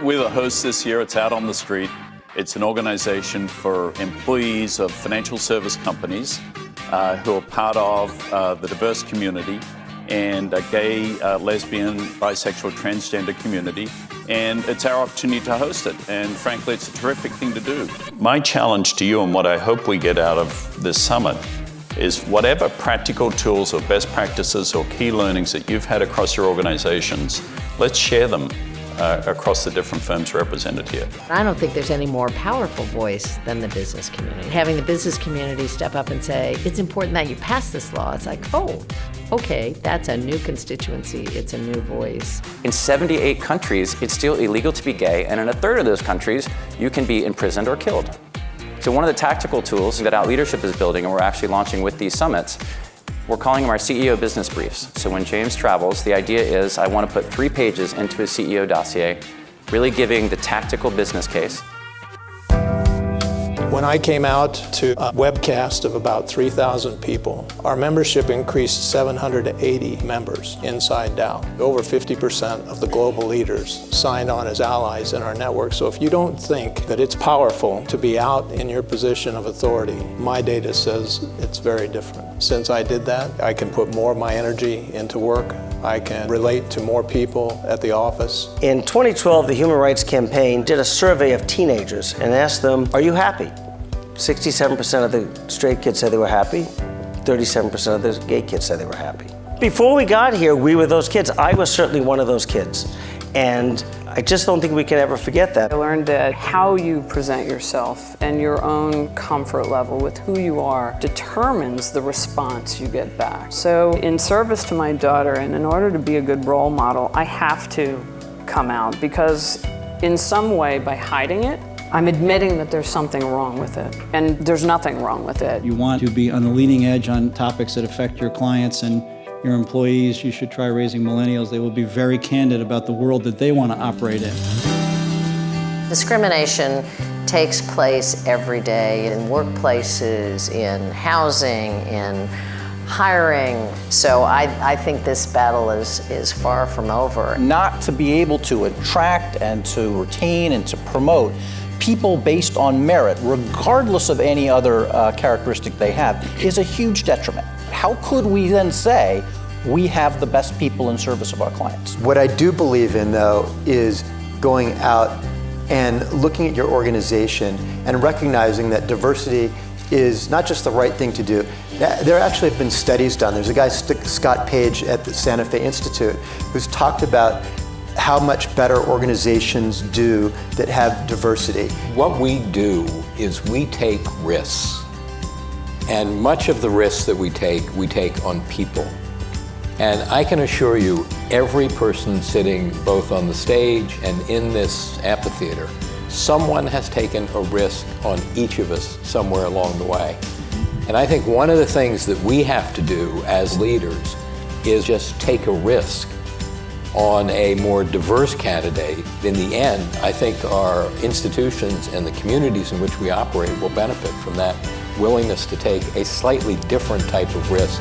We're the hosts this year. It's Out on the Street. It's an organization for employees of financial service companies who are part of the diverse community and a gay, lesbian, bisexual, transgender community. And it's our opportunity to host it. And frankly, it's a terrific thing to do. My challenge to you and what I hope we get out of this summit is whatever practical tools or best practices or key learnings that you've had across your organizations, let's share them across the different firms represented here. I don't think there's any more powerful voice than the business community. Having the business community step up and say, it's important that you pass this law. It's like, oh, okay, that's a new constituency. It's a new voice. In 78 countries, it's still illegal to be gay, and in a third of those countries, you can be imprisoned or killed. So one of the tactical tools that Out Leadership is building, and we're actually launching with these summits, we're calling them our CEO business briefs. So when James travels, the idea is I want to put 3 pages into his CEO dossier, really giving the tactical business case. When I came out to a webcast of about 3,000 people, our membership increased 780 members inside Dow. Over 50% of the global leaders signed on as allies in our network. So if you don't think that it's powerful to be out in your position of authority, my data says it's very different. Since I did that, I can put more of my energy into work. I can relate to more people at the office. In 2012, the Human Rights Campaign did a survey of teenagers and asked them, are you happy? 67% of the straight kids said they were happy. 37% of the gay kids said they were happy. Before we got here, we were those kids. I was certainly one of those kids. And I just don't think we can ever forget that. I learned that how you present yourself and your own comfort level with who you are determines the response you get back. So in service to my daughter, and in order to be a good role model, I have to come out, because in some way, by hiding it, I'm admitting that there's something wrong with it, and there's nothing wrong with it. You want to be on the leading edge on topics that affect your clients and your employees. You should try raising millennials. They will be very candid about the world that they want to operate in. Discrimination takes place every day in workplaces, in housing, in hiring. So I think this battle is far from over. Not to be able to attract and to retain and to promote people based on merit, regardless of any other characteristic they have, is a huge detriment. How could we then say we have the best people in service of our clients? What I do believe in, though, is going out and looking at your organization and recognizing that diversity is not just the right thing to do. There actually have been studies done. There's a guy, Scott Page at the Santa Fe Institute, who's talked about how much better organizations do that have diversity. What we do is we take risks. And much of the risks that we take on people. And I can assure you, every person sitting both on the stage and in this amphitheater, someone has taken a risk on each of us somewhere along the way. And I think one of the things that we have to do as leaders is just take a risk on a more diverse candidate. In the end, I think our institutions and the communities in which we operate will benefit from that willingness to take a slightly different type of risk.